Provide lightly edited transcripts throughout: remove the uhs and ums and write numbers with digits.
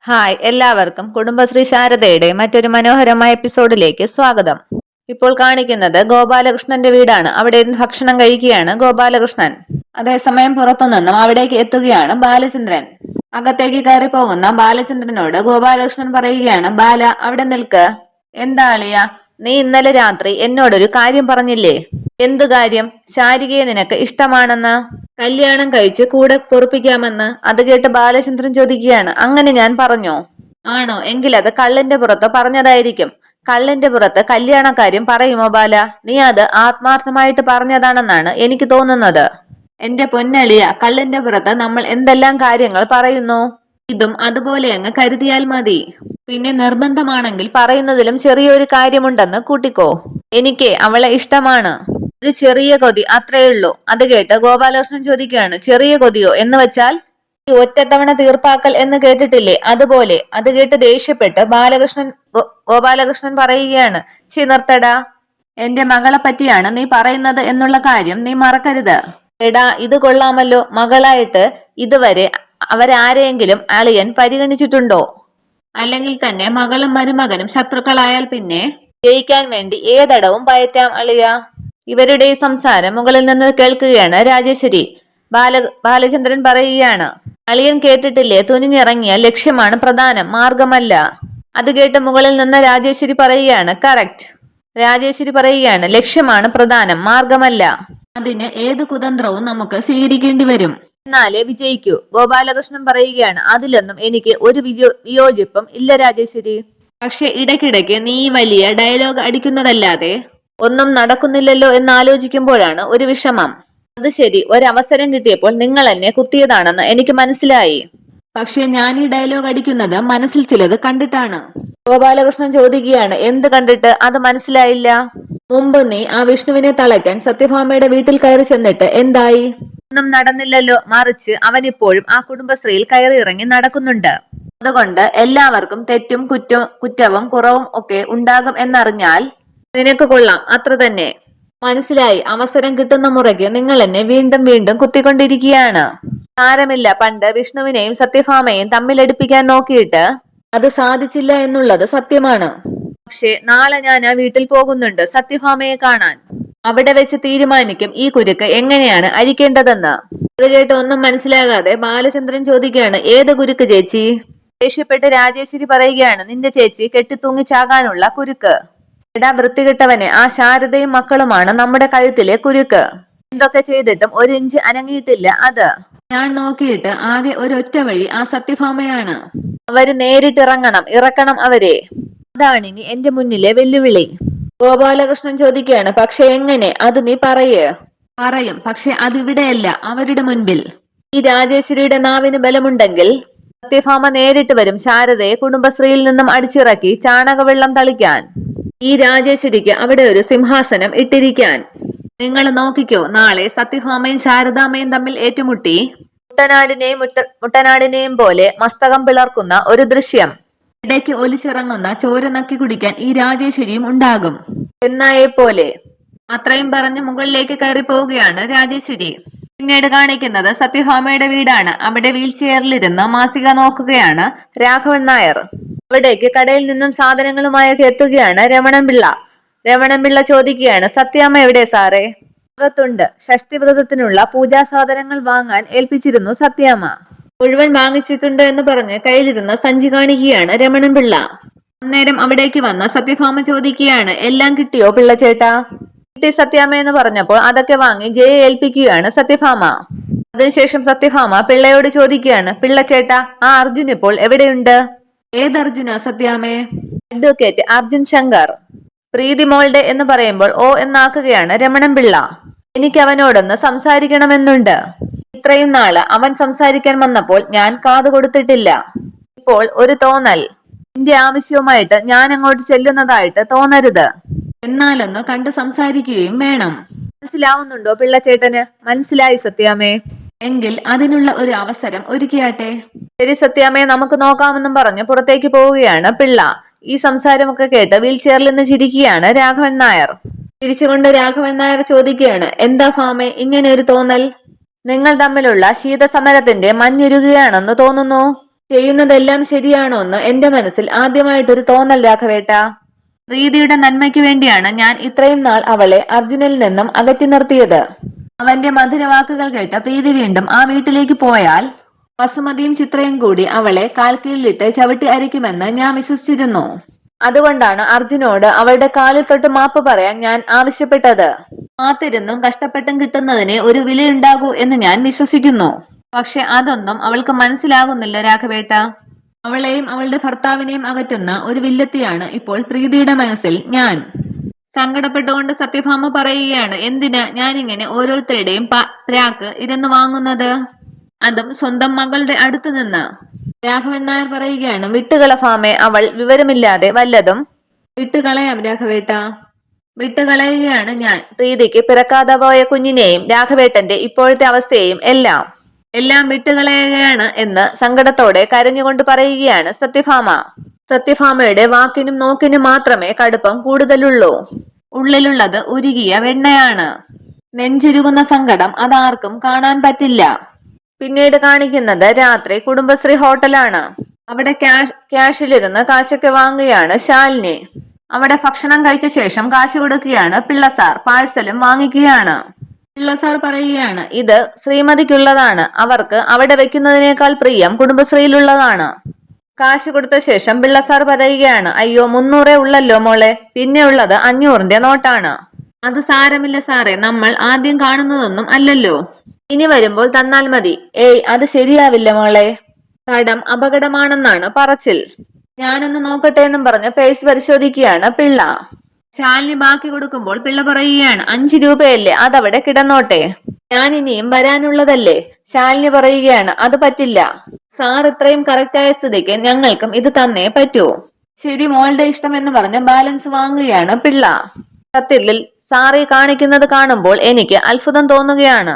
Hi, എല്ലാവർക്കും കുടുംബശ്രീ ശാരദയുടെ മറ്റൊരു മനോഹരമായ എപ്പിസോഡിലേക്ക് സ്വാഗതം. ഇപ്പോൾ കാണിക്കുന്നത് ഗോപാലകൃഷ്ണന്റെ വീടാണ്. അവിടെ ഇരുന്ന് ഭക്ഷണം കഴിക്കുകയാണ് ഗോപാലകൃഷ്ണൻ. അതേസമയം പുറത്തുനിന്നും അവിടേക്ക് എത്തുകയാണ് ബാലചന്ദ്രൻ. അകത്തേക്ക് കയറി പോകുന്ന ബാലചന്ദ്രനോട് ഗോപാലകൃഷ്ണൻ പറയുകയാണ്, ബാല അവിടെ നിൽക്ക്. എന്താ അളിയ, നീ ഇന്നലെ രാത്രി എന്നോടൊരു കാര്യം പറഞ്ഞില്ലേ? എന്തു കാര്യം? ശാരികയെ നിനക്ക് ഇഷ്ടമാണെന്ന്, കല്യാണം കഴിച്ച് കൂടെ പൊറുപ്പിക്കാമെന്ന്. അത് കേട്ട് ബാലചന്ദ്രൻ ചോദിക്കുകയാണ്, അങ്ങനെ ഞാൻ പറഞ്ഞോ? ആണോ? എങ്കിൽ അത് കള്ളിന്റെ പുറത്ത് പറഞ്ഞതായിരിക്കും. കള്ളിന്റെ പുറത്ത് കല്യാണക്കാര്യം പറയുമോ ബാല? നീ അത് ആത്മാർത്ഥമായിട്ട് പറഞ്ഞതാണെന്നാണ് എനിക്ക് തോന്നുന്നത്. എന്റെ പൊന്നളിയ, കള്ളിന്റെ പുറത്ത് നമ്മൾ എന്തെല്ലാം കാര്യങ്ങൾ പറയുന്നു. ഇതും അതുപോലെ അങ്ങ് കരുതിയാൽ മതി. പിന്നെ നിർബന്ധമാണെങ്കിൽ പറയുന്നതിലും ചെറിയൊരു കാര്യമുണ്ടെന്ന് കൂട്ടിക്കോ. എനിക്ക് അവളെ ഇഷ്ടമാണ്. ഒരു ചെറിയ കൊതി, അത്രയുള്ളൂ. അത് കേട്ട് ഗോപാലകൃഷ്ണൻ ചോദിക്കുകയാണ്, ചെറിയ കൊതിയോ എന്ന് വെച്ചാൽ? ഈ ഒറ്റത്തവണ തീർപ്പാക്കൽ എന്ന് കേട്ടിട്ടില്ലേ, അതുപോലെ. അത് കേട്ട് ദേഷ്യപ്പെട്ട് ഗോപാലകൃഷ്ണൻ പറയുകയാണ്, നിർത്തടാ. എന്റെ മകളെ പറ്റിയാണ് നീ പറയുന്നത് എന്നുള്ള കാര്യം നീ മറക്കരുത്. എടാ, ഇത് കൊള്ളാമല്ലോ. മകളായിട്ട് ഇതുവരെ അവരാരെയെങ്കിലും അളിയൻ പരിഗണിച്ചിട്ടുണ്ടോ? അല്ലെങ്കിൽ തന്നെ മകളും മരുമകനും ശത്രുക്കളായാൽ പിന്നെ ജയിക്കാൻ വേണ്ടി ഏതടവും പയറ്റാം അളിയ. ഇവരുടെ സംസാരം മുകളിൽ നിന്ന് കേൾക്കുകയാണ് രാജേശ്വരി. ബാലചന്ദ്രൻ പറയുകയാണ്, അളിയൻ കേട്ടിട്ടില്ലേ, തുനിഞ്ഞിറങ്ങിയ ലക്ഷ്യമാണ് പ്രധാനം, മാർഗമല്ല. അത് കേട്ട് മുകളിൽ നിന്ന് രാജേശ്വരി പറയുകയാണ്, കറക്റ്റ്. രാജേശ്വരി പറയുകയാണ്, ലക്ഷ്യമാണ് പ്രധാനം, മാർഗമല്ല. അതിന് ഏത് കുതന്ത്രവും നമുക്ക് സ്വീകരിക്കേണ്ടി വരും, എന്നാലേ വിജയിക്കൂ. ഗോപാലകൃഷ്ണൻ പറയുകയാണ്, അതിലൊന്നും എനിക്ക് ഒരു വിയോജിപ്പും ഇല്ല രാജേശ്വരി. പക്ഷെ ഇടയ്ക്കിടയ്ക്ക് നീ വലിയ ഡയലോഗ് അടിക്കുന്നതല്ലാതെ ഒന്നും നടക്കുന്നില്ലല്ലോ എന്നാലോചിക്കുമ്പോഴാണ് ഒരു വിഷമം. അത് ശരി, ഒരവസരം കിട്ടിയപ്പോൾ നിങ്ങൾ എന്നെ കുത്തിയതാണെന്ന് എനിക്ക് മനസ്സിലായി. പക്ഷെ ഞാൻ ഈ ഡയലോഗ് അടിക്കുന്നത് മനസ്സിൽ ചിലത് കണ്ടിട്ടാണ്. ഗോപാലകൃഷ്ണൻ ചോദിക്കുകയാണ്, എന്ത് കണ്ടിട്ട്? അത് മനസ്സിലായില്ല. മുമ്പ് നീ ആ വിഷ്ണുവിനെ തളയ്ക്കാൻ സത്യഭാമയുടെ വീട്ടിൽ കയറി ചെന്നിട്ട് എന്തായി? ഒന്നും നടന്നില്ലല്ലോ. മറിച്ച് അവനിപ്പോഴും ആ കുടുംബശ്രീയിൽ കയറി ഇറങ്ങി നടക്കുന്നുണ്ട്. അതുകൊണ്ട് എല്ലാവർക്കും തെറ്റും കുറ്റവും കുറവും ഒക്കെ ഉണ്ടാകും എന്നറിഞ്ഞാൽ നിനക്ക് കൊള്ളാം, അത്ര തന്നെ. മനസ്സിലായി. അവസരം കിട്ടുന്ന മുറയ്ക്ക് നിങ്ങൾ എന്നെ വീണ്ടും വീണ്ടും കുത്തിക്കൊണ്ടിരിക്കുകയാണ്. സാരമില്ല, പണ്ട് വിഷ്ണുവിനെയും സത്യഭാമയെയും തമ്മിലടിപ്പിക്കാൻ നോക്കിയിട്ട് അത് സാധിച്ചില്ല എന്നുള്ളത് സത്യമാണ്. പക്ഷെ നാളെ ഞാൻ ആ വീട്ടിൽ പോകുന്നുണ്ട് സത്യഭാമയെ കാണാൻ. അവിടെ വെച്ച് തീരുമാനിക്കും ഈ കുരുക്ക് എങ്ങനെയാണ് അഴിക്കേണ്ടതെന്ന്. അത് കേട്ട് ഒന്നും മനസ്സിലാകാതെ ബാലചന്ദ്രൻ ചോദിക്കുകയാണ്, ഏത് കുരുക്ക് ചേച്ചി? ദേഷ്യപ്പെട്ട് രാജേശ്വരി പറയുകയാണ്, നിന്റെ ചേച്ചി കെട്ടിത്തൂങ്ങിച്ചാകാനുള്ള കുരുക്ക്. എടാ വൃത്തികെട്ടവനെ, ആ ശാരദയും മക്കളുമാണ് നമ്മുടെ കഴുത്തിലെ കുരുക്ക്. എന്തൊക്കെ ചെയ്തിട്ടും ഒരു ഇഞ്ച് അനങ്ങിയിട്ടില്ല. അത് ഞാൻ നോക്കിയിട്ട് ആകെ ഒരൊറ്റ വഴി ആ സത്യഭാമയാണ്. അവര് ഇറക്കണം അവരെ. അതാണിനി എന്റെ മുന്നിലെ വെല്ലുവിളി. ഗോപാലകൃഷ്ണൻ ചോദിക്കുകയാണ്, പക്ഷെ എങ്ങനെ? അത് നീ പറയും. പക്ഷെ അതിവിടെയല്ല, അവരുടെ മുൻപിൽ. ഈ രാജേശ്വരിയുടെ നാവിന് ബലമുണ്ടെങ്കിൽ സത്യഭാമ നേരിട്ട് വരും ശാരദയെ കുടുംബശ്രീയിൽ നിന്നും അടിച്ചിറക്കി ചാണകവെള്ളം തളിക്കാൻ. ഈ രാജേശ്വരിക്ക് അവിടെ ഒരു സിംഹാസനം ഇട്ടിരിക്കാൻ. നിങ്ങൾ നോക്കിക്കോ, നാളെ സത്യഭാമയും ശാരദാമ്മയും തമ്മിൽ ഏറ്റുമുട്ടി മുട്ടനാടിനെയും പോലെ മസ്തകം പിളർക്കുന്ന ഒരു ദൃശ്യം. ഇടയ്ക്ക് ഒലിച്ചിറങ്ങുന്ന ചോര നക്കി കുടിക്കാൻ ഈ രാജേശ്വരിയും ഉണ്ടാകും, ചെന്നായെ പോലെ. അത്രയും പറഞ്ഞ് മുകളിലേക്ക് കയറി പോവുകയാണ് രാജേശ്വരി. പിന്നീട് കാണിക്കുന്നത് സത്യഭാമയുടെ വീടാണ്. അവിടെ വീൽ ചെയറിലിരുന്ന് മാസിക നോക്കുകയാണ് രാഘവൻ നായർ. അവിടേക്ക് കടയിൽ നിന്നും സാധനങ്ങളുമായൊക്കെ എത്തുകയാണ് രമണൻപിള്ള ചോദിക്കുകയാണ്, സത്യാമ്മ എവിടെ സാറേ? അകത്തുണ്ട്. ഷഷ്ടിവ്രതത്തിനുള്ള പൂജാ സാധനങ്ങൾ വാങ്ങാൻ ഏൽപ്പിച്ചിരുന്നു സത്യാമ്മ. മുഴുവൻ വാങ്ങിച്ചിട്ടുണ്ട് എന്ന് പറഞ്ഞ് കയ്യിലിരുന്ന സഞ്ചി കാണിക്കുകയാണ് രമണൻപിള്ള. അന്നേരം അവിടേക്ക് വന്ന സത്യഭാമ ചോദിക്കുകയാണ്, എല്ലാം കിട്ടിയോ പിള്ളച്ചേട്ടാ? കിട്ടി സത്യാമ്മ എന്ന് പറഞ്ഞപ്പോൾ അതൊക്കെ വാങ്ങി ജയെ ഏൽപ്പിക്കുകയാണ് സത്യഭാമ. അതിനുശേഷം സത്യഭാമ പിള്ളയോട് ചോദിക്കുകയാണ്, പിള്ളച്ചേട്ടാ, ആ അർജുൻ ഇപ്പോൾ എവിടെയുണ്ട്? ഏതർജുന സത്യാമ്മേ? അഡ്വക്കേറ്റ് അർജുൻ ശങ്കർ. പ്രീതി മോൾഡ് എന്ന് പറയുമ്പോൾ ഓ എന്നാക്കുകയാണ് രമണൻപിള്ള. എനിക്ക് അവനോടൊന്ന് സംസാരിക്കണമെന്നുണ്ട്. ഇത്രയും നാള് അവൻ സംസാരിക്കാൻ വന്നപ്പോൾ ഞാൻ കാതു കൊടുത്തിട്ടില്ല. ഇപ്പോൾ ഒരു തോന്നൽ. നിന്റെ ആവശ്യവുമായിട്ട് ഞാൻ അങ്ങോട്ട് ചെല്ലുന്നതായിട്ട് തോന്നരുത്. എന്നാലൊന്ന് കണ്ട് സംസാരിക്കുകയും വേണം. മനസ്സിലാവുന്നുണ്ടോ പിള്ളച്ചേട്ടന്? മനസ്സിലായി സത്യാമ്മേ. എങ്കിൽ അതിനുള്ള ഒരു അവസരം ഒരുക്കിയാട്ടെ. ശരി സത്യാമ്മേ, നമുക്ക് നോക്കാമെന്നും പറഞ്ഞ് പുറത്തേക്ക് പോവുകയാണ് പിള്ള. ഈ സംസാരമൊക്കെ കേട്ട് വീൽ ചെയറിൽ നിന്ന് ചിരിക്കുകയാണ് രാഘവൻ നായർ. ചിരിച്ചുകൊണ്ട് രാഘവൻ നായർ ചോദിക്കുകയാണ്, എന്താ ഭാമേ ഇങ്ങനെ ഒരു തോന്നൽ? നിങ്ങൾ തമ്മിലുള്ള ശീതസമരത്തിന്റെ മഞ്ഞുരുകയാണെന്ന് തോന്നുന്നു. ചെയ്യുന്നതെല്ലാം ശരിയാണോ എന്ന് എന്റെ മനസ്സിൽ ആദ്യമായിട്ടൊരു തോന്നൽ രാഘവേട്ട. പ്രീതിയുടെ നന്മയ്ക്ക് വേണ്ടിയാണ് ഞാൻ ഇത്രയും നാൾ അവളെ അർജുനിൽ നിന്നും അകറ്റി നിർത്തിയത്. അവന്റെ മധുരവാക്കുകൾ കേട്ട പ്രീതി വീണ്ടും ആ വീട്ടിലേക്ക് പോയാൽ വസുമതിയും ചിത്രയും കൂടി അവളെ കാൽക്കീഴിലിട്ട് ചവിട്ടി അരിക്കുമെന്ന് ഞാൻ വിശ്വസിച്ചിരുന്നു. അതുകൊണ്ടാണ് അർജുനോട് അവളുടെ കാലിൽ തൊട്ട് മാപ്പ് പറയാൻ ഞാൻ ആവശ്യപ്പെട്ടത്. കാത്തിരുന്നും കഷ്ടപ്പെട്ടും കിട്ടുന്നതിന് ഒരു വിലയുണ്ടാകൂ എന്ന് ഞാൻ വിശ്വസിക്കുന്നു. പക്ഷെ അതൊന്നും അവൾക്ക് മനസ്സിലാകുന്നില്ല രാഘവേട്ട. അവളെയും അവളുടെ ഭർത്താവിനെയും അകറ്റുന്ന ഒരു വില്ലത്തിയാണ് ഇപ്പോൾ പ്രീതിയുടെ മനസ്സിൽ ഞാൻ. സങ്കടപ്പെട്ടുകൊണ്ട് സത്യഭാമ പറയുകയാണ്, എന്തിനാ ഞാനിങ്ങനെ ഓരോരുത്തരുടെയും പ്രാക്ക് ഇരുന്ന് വാങ്ങുന്നത്, അതും സ്വന്തം മകളുടെ അടുത്ത് നിന്ന്. രാഘവൻ നായർ പറയുകയാണ്, വിട്ടുകള ഭാമേ, അവൾ വിവരമില്ലാതെ വല്ലതും. വിട്ടുകളയാം രാഘവേട്ട, വിട്ടുകളയുകയാണ് ഞാൻ. പ്രീതിക്ക് പിറക്കാതെ പോയ കുഞ്ഞിനെയും രാഘവേട്ടന്റെ ഇപ്പോഴത്തെ അവസ്ഥയെയും എല്ലാം വിട്ടുകളയുകയാണ് എന്ന് സങ്കടത്തോടെ കരഞ്ഞുകൊണ്ട് പറയുകയാണ് സത്യഭാമ. സത്യഭാമയുടെ വാക്കിനും നോക്കിനും മാത്രമേ കടുപ്പം കൂടുതലുള്ളൂ. ഉള്ളിലുള്ളത് ഉരുകിയ വെണ്ണയാണ്. നെഞ്ചുരുകുന്ന സങ്കടം അതാർക്കും കാണാൻ പറ്റില്ല. പിന്നീട് കാണിക്കുന്നത് രാത്രി കുടുംബശ്രീ ഹോട്ടലാണ്. അവിടെ ക്യാഷിലിരുന്ന് കാശൊക്കെ വാങ്ങുകയാണ് ശാലിനി. അവിടെ ഭക്ഷണം കഴിച്ച ശേഷം കാശ് കൊടുക്കുകയാണ് പിള്ളസാർ. പാഴ്സലും വാങ്ങിക്കുകയാണ്. പിള്ളസാർ പറയുകയാണ്, ഇത് ശ്രീമതിക്കുള്ളതാണ്. അവർക്ക് അവിടെ വെക്കുന്നതിനേക്കാൾ പ്രിയം കുടുംബശ്രീയിലുള്ളതാണ്. കാശ് കൊടുത്ത ശേഷം പിള്ളസാർ പറയുകയാണ്, അയ്യോ 300 ഉള്ളല്ലോ മോളെ, പിന്നെ ഉള്ളത് 500ന്റെ നോട്ടാണ്. അത് സാരമില്ല സാറേ, നമ്മൾ ആദ്യം കാണുന്നതൊന്നും അല്ലല്ലോ, ഇനി വരുമ്പോൾ തന്നാൽ മതി. ഏയ്, അത് ശരിയാവില്ല മോളെ, കടം അപകടമാണെന്നാണ് പറച്ചിൽ. ഞാനൊന്ന് നോക്കട്ടെ എന്നും പറഞ്ഞ് പേഴ്സ് പരിശോധിക്കുകയാണ് പിള്ള. ശാലിനി ബാക്കി കൊടുക്കുമ്പോൾ പിള്ള പറയുകയാണ്, 5 രൂപയല്ലേ, അതവിടെ കിടന്നോട്ടെ, ഞാൻ ഇനിയും വരാനുള്ളതല്ലേ. ശാലിനി പറയുകയാണ്, അത് പറ്റില്ല സാർ, ഇത്രയും കറക്റ്റായ സ്ഥിതിക്ക് ഞങ്ങൾക്കും ഇത് തന്നേ പറ്റൂ. ശരി, മോളുടെ ഇഷ്ടം എന്ന് പറഞ്ഞ് ബാലൻസ് വാങ്ങുകയാണ് പിള്ള. സത്യത്തിൽ സാറി കാണിക്കുന്നത് കാണുമ്പോൾ എനിക്ക് അത്ഭുതം തോന്നുകയാണ്.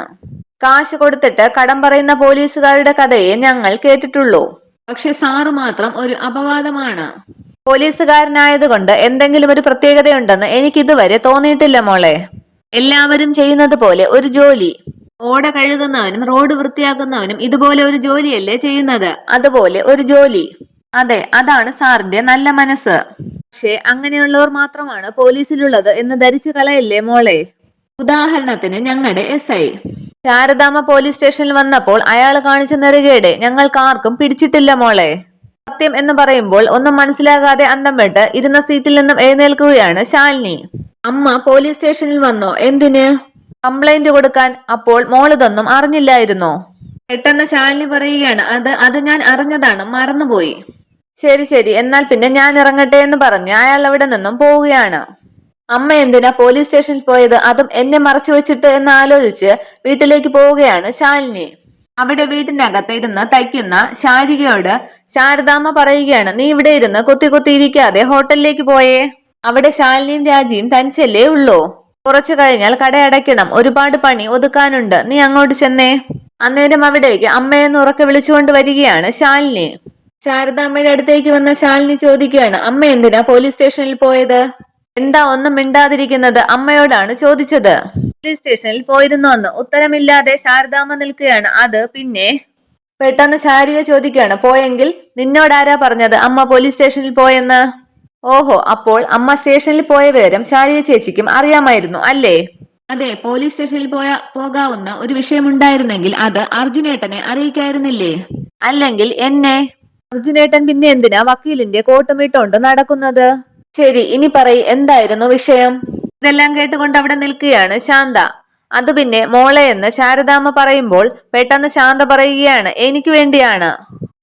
കാശ് കൊടുത്തിട്ട് കടം പറയുന്ന പോലീസുകാരുടെ കഥയെ ഞങ്ങൾ കേട്ടിട്ടുള്ളൂ. പക്ഷെ സാറ് മാത്രം ഒരു അപവാദമാണ്. പോലീസുകാരനായതുകൊണ്ട് എന്തെങ്കിലും ഒരു പ്രത്യേകതയുണ്ടെന്ന് എനിക്കിതുവരെ തോന്നിയിട്ടില്ല മോളെ. എല്ലാവരും ചെയ്യുന്നത് പോലെ ഒരു ജോലി. ഓട കഴുകുന്നവനും റോഡ് വൃത്തിയാക്കുന്നവനും ഇതുപോലെ ഒരു ജോലിയല്ലേ ചെയ്യുന്നത്, അതുപോലെ ഒരു ജോലി. അതെ, അതാണ് സാറിന്റെ നല്ല മനസ്സ്. പക്ഷെ അങ്ങനെയുള്ളവർ മാത്രമാണ് പോലീസിലുള്ളത് എന്ന് ധരിച്ചു കളയല്ലേ മോളെ. ഉദാഹരണത്തിന് ഞങ്ങളുടെ SI ശാരദാമ്മ പോലീസ് സ്റ്റേഷനിൽ വന്നപ്പോൾ അയാൾ കാണിച്ച നെറുകേട് ഞങ്ങൾക്ക് ആർക്കും പിടിച്ചിട്ടില്ല മോളെ. സത്യം എന്ന് പറയുമ്പോൾ ഒന്നും മനസ്സിലാകാതെ അന്തം വിട്ട് ഇരുന്ന സീറ്റിൽ നിന്നും എഴുന്നേൽക്കുകയാണ് ശാലിനി. അമ്മ പോലീസ് സ്റ്റേഷനിൽ വന്നോ? എന്തിന്? കംപ്ലൈന്റ് കൊടുക്കാൻ. അപ്പോൾ മോളിതൊന്നും അറിഞ്ഞില്ലായിരുന്നോ? പെട്ടെന്ന് ശാലിനി പറയുകയാണ്, അത് ഞാൻ അറിഞ്ഞതാണ്, മറന്നുപോയി. ശരി ശരി, എന്നാൽ പിന്നെ ഞാൻ ഇറങ്ങട്ടെ എന്ന് പറഞ്ഞ് അയാൾ അവിടെ നിന്നും പോവുകയാണ്. അമ്മ എന്തിനാ പോലീസ് സ്റ്റേഷനിൽ പോയത്, അതും എന്നെ മറച്ചു വെച്ചിട്ട് എന്ന് ആലോചിച്ച് വീട്ടിലേക്ക് പോവുകയാണ് ശാലിനി. അവിടെ വീട്ടിനകത്ത് ഇരുന്ന് തയ്ക്കുന്ന ശാരികയോട് ശാരദാമ്മ പറയുകയാണ്, നീ ഇവിടെ ഇരുന്ന് കുത്തിയിരിക്കാതെ ഹോട്ടലിലേക്ക് പോയേ. അവിടെ ശാലിനിയും രാജിയും തനിച്ചല്ലേ ഉള്ളൂ. കുറച്ചു കഴിഞ്ഞാൽ കട അടയ്ക്കണം, ഒരുപാട് പണി ഒതുക്കാനുണ്ട്, നീ അങ്ങോട്ട് ചെന്നേ. അന്നേരം അവിടേക്ക് അമ്മയെന്ന് ഉറക്കെ വിളിച്ചുകൊണ്ട് വരികയാണ് ശാലിനി. ശാരദാമ്മയുടെ അടുത്തേക്ക് വന്ന ശാലിനി ചോദിക്കുകയാണ്, അമ്മ എന്തിനാ പോലീസ് സ്റ്റേഷനിൽ പോയത്? എന്താ ഒന്നും മിണ്ടാതിരിക്കുന്നത്? അമ്മയോടാണ് ചോദിച്ചത്. പോലീസ് സ്റ്റേഷനിൽ പോയിരുന്നോന്ന് ഉത്തരമില്ലാതെ ശാരദാമ്മ നിൽക്കുകയാണ്. അത് പിന്നെ? പെട്ടെന്ന് ശാരിക ചോദിക്കുകയാണ്, പോയെങ്കിൽ നിന്നോടാരാ പറഞ്ഞത് അമ്മ പോലീസ് സ്റ്റേഷനിൽ പോയെന്ന്? ഓഹോ, അപ്പോൾ അമ്മ സ്റ്റേഷനിൽ പോയ വിവരം ശാരിക ചേച്ചിക്കും അറിയാമായിരുന്നു അല്ലേ? അതെ, പോലീസ് സ്റ്റേഷനിൽ പോകാവുന്ന ഒരു വിഷയമുണ്ടായിരുന്നെങ്കിൽ അത് അർജുനേട്ടനെ അറിയിക്കായിരുന്നില്ലേ? അല്ലെങ്കിൽ എന്നെ? അർജുനേട്ടൻ പിന്നെ എന്തിനാ വക്കീലിന്റെ കോട്ടും ഇട്ടോണ്ട് നടക്കുന്നത്? ശരി, ഇനി പറയ്, എന്തായിരുന്നു വിഷയം? ഇതെല്ലാം കേട്ടുകൊണ്ട് അവിടെ നിൽക്കുകയാണ് ശാന്ത. അത് പിന്നെ മോളെ എന്ന് ശാരദാമ്മ പറയുമ്പോൾ പെട്ടെന്ന് ശാന്ത പറയുകയാണ്, എനിക്ക് വേണ്ടിയാണ്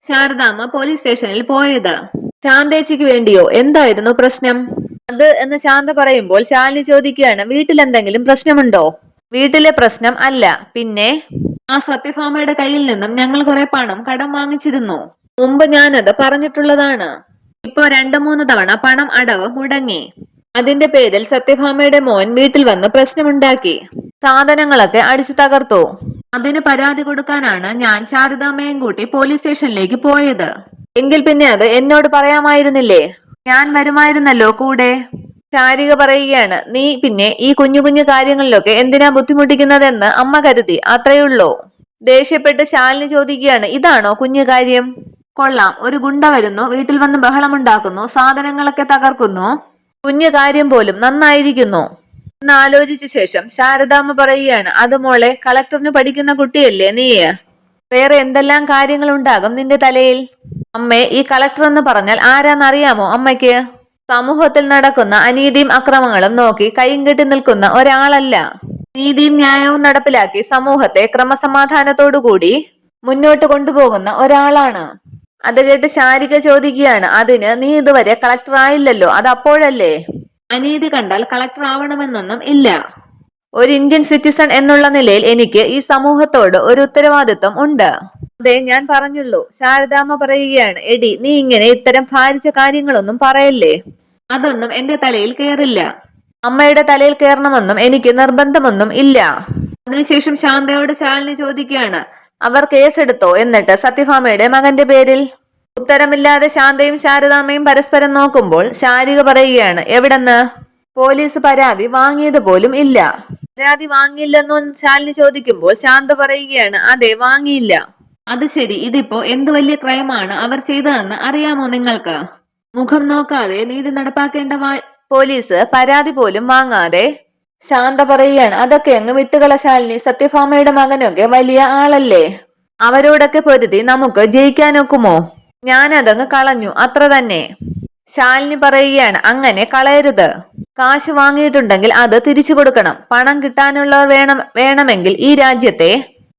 ശാരദാമ്മ പോലീസ് സ്റ്റേഷനിൽ പോയത്. ശാന്തേച്ചിക്ക് വേണ്ടിയോ? എന്തായിരുന്നു പ്രശ്നം? അത് എന്ന് ശാന്ത പറയുമ്പോൾ ശാലിനി ചോദിക്കുകയാണ്, വീട്ടിലെന്തെങ്കിലും പ്രശ്നമുണ്ടോ? വീട്ടിലെ പ്രശ്നം അല്ല, പിന്നെ? ആ സത്യഭാമയുടെ കയ്യിൽ നിന്നും ഞങ്ങൾ കുറെ പണം കടം വാങ്ങിച്ചിരുന്നു. മുമ്പ് ഞാനത് പറഞ്ഞിട്ടുള്ളതാണ്. ഇപ്പൊ 2-3 തവണ പണം അടവ് മുടങ്ങി. അതിന്റെ പേരിൽ സത്യഭാമയുടെ മോൻ വീട്ടിൽ വന്ന് പ്രശ്നമുണ്ടാക്കി. സാധനങ്ങളൊക്കെ അടിച്ചു തകർത്തു. അതിന് പരാതി കൊടുക്കാനാണ് ഞാൻ ശാരദാമ്മയും കൂട്ടി പോലീസ് സ്റ്റേഷനിലേക്ക് പോയത്. എങ്കിൽ പിന്നെ അത് എന്നോട് പറയാമായിരുന്നില്ലേ? ഞാൻ വരുമായിരുന്നല്ലോ കൂടെ. ശാരിക പറയുകയാണ്, നീ പിന്നെ ഈ കുഞ്ഞു കുഞ്ഞു കാര്യങ്ങളിലൊക്കെ എന്തിനാ ബുദ്ധിമുട്ടിക്കുന്നതെന്ന് അമ്മ കരുതി, അത്രയുള്ളൂ. ദേഷ്യപ്പെട്ട് ശാലിനി ചോദിക്കുകയാണ്, ഇതാണോ കുഞ്ഞു കാര്യം? കൊള്ളാം, ഒരു ഗുണ്ട വരുന്നു, വീട്ടിൽ വന്ന് ബഹളമുണ്ടാക്കുന്നു, സാധനങ്ങളൊക്കെ തകർക്കുന്നു, കുഞ്ഞു കാര്യം പോലും നന്നായിരിക്കുന്നു എന്ന് ആലോചിച്ച ശേഷം ശാരദാമ്മ പറയുകയാണ്, അത് മോളെ, കളക്ടറിന് പഠിക്കുന്ന കുട്ടിയല്ലേ നീ? വേറെ എന്തെല്ലാം കാര്യങ്ങൾ ഉണ്ടാകും നിന്റെ തലയിൽ? അമ്മേ, ഈ കളക്ടർ എന്ന് പറഞ്ഞാൽ ആരാന്നറിയാമോ അമ്മയ്ക്ക്? സമൂഹത്തിൽ നടക്കുന്ന അനീതിയും അക്രമങ്ങളും നോക്കി കൈയും കെട്ടി നിൽക്കുന്ന ഒരാളല്ല. നീതിയും ന്യായവും നടപ്പിലാക്കി സമൂഹത്തെ ക്രമസമാധാനത്തോടുകൂടി മുന്നോട്ട് കൊണ്ടുപോകുന്ന ഒരാളാണ്. അത് കേട്ട് ശാരിക ചോദിക്കുകയാണ്, അതിന് നീ ഇതുവരെ കളക്ടർ ആയില്ലല്ലോ, അത് അപ്പോഴല്ലേ? അനീതി കണ്ടാൽ കളക്ടർ ആവണമെന്നൊന്നും ഇല്ല. ഒരു ഇന്ത്യൻ സിറ്റിസൺ എന്നുള്ള നിലയിൽ എനിക്ക് ഈ സമൂഹത്തോട് ഒരു ഉത്തരവാദിത്വം ഉണ്ട്. അതെ, ഞാൻ പറഞ്ഞുള്ളൂ. ശാരദാമ്മ പറയുകയാണ്, എടി, നീ ഇങ്ങനെ ഇത്തരം ഭാരിച്ച കാര്യങ്ങളൊന്നും പറയല്ലേ. അതൊന്നും എന്റെ തലയിൽ കയറില്ല. അമ്മയുടെ തലയിൽ കയറണമെന്നും എനിക്ക് നിർബന്ധമൊന്നും ഇല്ല. അതിനുശേഷം ശാന്തയോട് ശാലിനി ചോദിക്കുകയാണ്, അവർ കേസെടുത്തോ എന്നിട്ട് സത്യഭാമയുടെ മകന്റെ പേരിൽ? ഉത്തരമില്ലാതെ ശാന്തയും ശാരദാമ്മയും പരസ്പരം നോക്കുമ്പോൾ ശാരിക പറയുകയാണ്, എവിടെന്ന്? പോലീസ് പരാതി വാങ്ങിയത് പോലും ഇല്ല. പരാതി വാങ്ങിയില്ലെന്നോ ശാലിനി ചോദിക്കുമ്പോൾ ശാന്ത പറയുകയാണ്, അതെ, വാങ്ങിയില്ല. അത് ശരി, ഇതിപ്പോ എന്ത് വലിയ ക്രൈമാണ് അവർ ചെയ്തതെന്ന് അറിയാമോ നിങ്ങൾക്ക്? മുഖം നോക്കാതെ നീതി നടപ്പാക്കേണ്ട പോലീസ് പരാതി പോലും വാങ്ങാതെ? ശാന്ത പറയുകയാണ്, അതൊക്കെ അങ്ങ് വിട്ടുകള ശാലിനി, സത്യഭാമയുടെ മകനൊക്കെ വലിയ ആളല്ലേ, അവരോടൊക്കെ പൊരുതി നമുക്ക് ജയിക്കാനൊക്കുമോ? ഞാനതങ്ങ് കളഞ്ഞു, അത്ര തന്നെ. ശാലിനി പറയുകയാണ്, അങ്ങനെ കളയരുത്. കാശ് വാങ്ങിയിട്ടുണ്ടെങ്കിൽ അത് തിരിച്ചു കൊടുക്കണം. പണം കിട്ടാനുള്ളവർ വേണമെങ്കിൽ ഈ രാജ്യത്തെ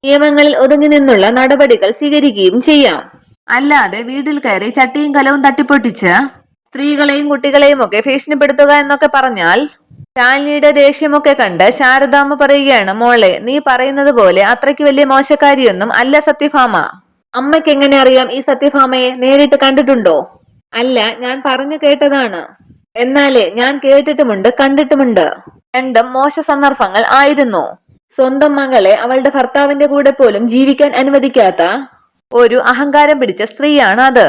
നിയമങ്ങളിൽ ഒതുങ്ങി നിന്നുള്ള നടപടികൾ സ്വീകരിക്കുകയും ചെയ്യാം. അല്ലാതെ വീട്ടിൽ കയറി ചട്ടിയും കലവും തട്ടിപ്പൊട്ടിച്ച് സ്ത്രീകളെയും കുട്ടികളെയും ഒക്കെ ഭീഷണിപ്പെടുത്തുക എന്നൊക്കെ പറഞ്ഞാൽ? ശാലിനിയുടെ ദേഷ്യമൊക്കെ കണ്ട് ശാരദാമ്മ പറയുകയാണ്, മോളെ, നീ പറയുന്നത് പോലെ അത്രയ്ക്ക് വലിയ മോശക്കാരിയൊന്നും അല്ല സത്യഭാമ. അമ്മയ്ക്ക് എങ്ങനെ അറിയാം ഈ സത്യഭാമയെ? നേരിട്ട് കണ്ടിട്ടുണ്ടോ? അല്ല, ഞാൻ പറഞ്ഞു കേട്ടതാണ്. എന്നാലേ ഞാൻ കേട്ടിട്ടുമുണ്ട്, കണ്ടിട്ടുമുണ്ട്. രണ്ടും മോശ സന്ദർഭങ്ങൾ ആയിരുന്നു. സ്വന്തം മകളെ അവളുടെ ഭർത്താവിന്റെ കൂടെ പോലും ജീവിക്കാൻ അനുവദിക്കാത്ത ഒരു അഹങ്കാരം പിടിച്ച സ്ത്രീയാണ് അത്.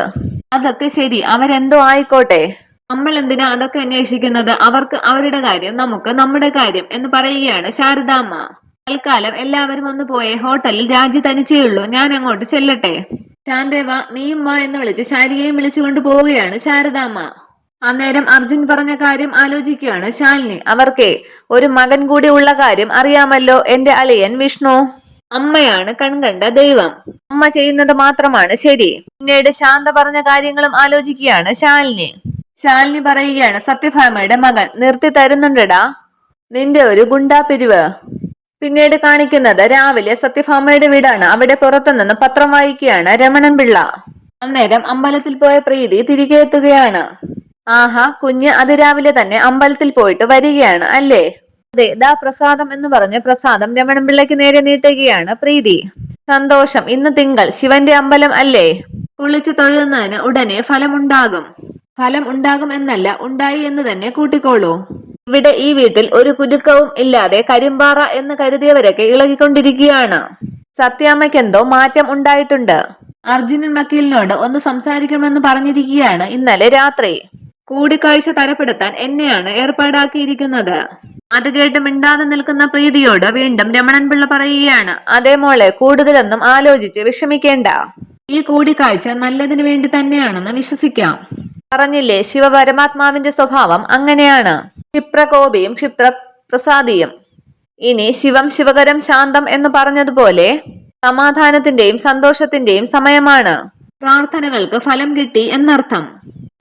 അതൊക്കെ ശരി, അവരെന്തോ ആയിക്കോട്ടെ. നമ്മൾ എന്തിനാ അതൊക്കെ അന്വേഷിക്കുന്നത്? അവർക്ക് അവരുടെ കാര്യം, നമുക്ക് നമ്മുടെ കാര്യം എന്ന് പറയുകയാണ് ശാരദാമ്മ. തൽക്കാലം എല്ലാവരും ഒന്ന് പോയെ, ഹോട്ടലിൽ രാജി തനിച്ചേയുള്ളൂ, ഞാൻ അങ്ങോട്ട് ചെല്ലട്ടെ. ശാന്തേവ, നീയും വാ എന്ന് വിളിച്ച് ശാരികയും വിളിച്ചുകൊണ്ട് പോവുകയാണ് ശാരദാമ്മ. അന്നേരം അർജുൻ പറഞ്ഞ കാര്യം ആലോചിക്കുകയാണ് ശാലിനി. അവർക്കേ ഒരു മകൻ കൂടി ഉള്ള കാര്യം അറിയാമല്ലോ, എന്റെ അളിയൻ വിഷ്ണു. അമ്മയാണ് കൺകണ്ട ദൈവം. അമ്മ ചെയ്യുന്നത് മാത്രമാണ് ശരി. പിന്നീട് ശാന്ത പറഞ്ഞ കാര്യങ്ങളും ആലോചിക്കുകയാണ് ശാലിനി. ശാലിനി പറയുകയാണ്, സത്യഭാമയുടെ മകൻ നിർത്തി തരുന്നുണ്ടടാ നിന്റെ ഒരു ഗുണ്ടാപിരിവ്. പിന്നീട് കാണിക്കുന്നത് രാവിലെ സത്യഭാമയുടെ വീടാണ്. അവിടെ പുറത്തുനിന്ന് പത്രം വായിക്കുകയാണ് രമണൻ പിള്ള. അന്നേരം അമ്പലത്തിൽ പോയ പ്രീതി തിരികെ എത്തുകയാണ്. ആഹാ, കുഞ്ഞ് അതിരാവിലെ തന്നെ അമ്പലത്തിൽ പോയിട്ട് വരികയാണ് അല്ലേ? അതെ, ദാ പ്രസാദം എന്ന് പറഞ്ഞ് പ്രസാദം രമണൻ പിള്ളയ്ക്ക് നേരെ നീട്ടുകയാണ് പ്രീതി. സന്തോഷം, ഇന്ന് തിങ്കൾ, ശിവന്റെ അമ്പലം അല്ലേ? കുളിച്ച് തൊഴുന്നതിന് ഉടനെ ഫലമുണ്ടാകും. ഫലം ഉണ്ടാകും എന്നല്ല, ഉണ്ടായി എന്ന് തന്നെ കൂട്ടിക്കോളൂ. ഇവിടെ ഈ വീട്ടിൽ ഒരു കുരുക്കവും ഇല്ലാതെ കരിമ്പാറ എന്ന് കരുതിയവരൊക്കെ ഇളകിക്കൊണ്ടിരിക്കുകയാണ്. സത്യാമ്മയ്ക്കെന്തോ മാറ്റം ഉണ്ടായിട്ടുണ്ട്. അർജുനൻ വക്കീലിനോട് ഒന്ന് സംസാരിക്കണമെന്ന് പറഞ്ഞിരിക്കുകയാണ് ഇന്നലെ രാത്രി. കൂടിക്കാഴ്ച തരപ്പെടുത്താൻ എന്നെയാണ് ഏർപ്പാടാക്കിയിരിക്കുന്നത്. അത് കേട്ട് മിണ്ടാതെ നിൽക്കുന്ന പ്രീതിയോട് വീണ്ടും രമണൻ പിള്ള പറയുകയാണ്, അതേ മോളെ, കൂടുതലൊന്നും ആലോചിച്ച് വിഷമിക്കേണ്ട. ഈ കൂടിക്കാഴ്ച നല്ലതിനു വേണ്ടി തന്നെയാണെന്ന് വിശ്വസിക്കാം. പറഞ്ഞില്ലേ, ശിവപരമാത്മാവിന്റെ സ്വഭാവം അങ്ങനെയാണ്, ക്ഷിപ്രകോപിയും ക്ഷിപ്രപ്രസാദിയും. ഇനി ശിവം ശിവകരം ശാന്തം എന്ന് പറഞ്ഞതുപോലെ സമാധാനത്തിന്റെയും സന്തോഷത്തിന്റെയും സമയമാണ്. പ്രാർത്ഥനകൾക്ക് ഫലം കിട്ടി എന്നർത്ഥം.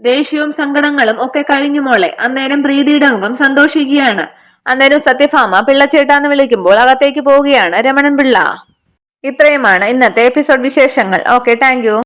ദേഷ്യവും സങ്കടങ്ങളും ഒക്കെ കഴിഞ്ഞു മോളെ. അന്നേരം പ്രീതിയുടെ മുഖം സന്തോഷിക്കുകയാണ്. അന്നേരം സത്യഭാമ പിള്ളച്ചേട്ടാന്ന് വിളിക്കുമ്പോൾ അകത്തേക്ക് പോവുകയാണ് രമണൻ പിള്ള. ഇത്രയുമാണ് ഇന്നത്തെ എപ്പിസോഡ് വിശേഷങ്ങൾ. Okay, thank you.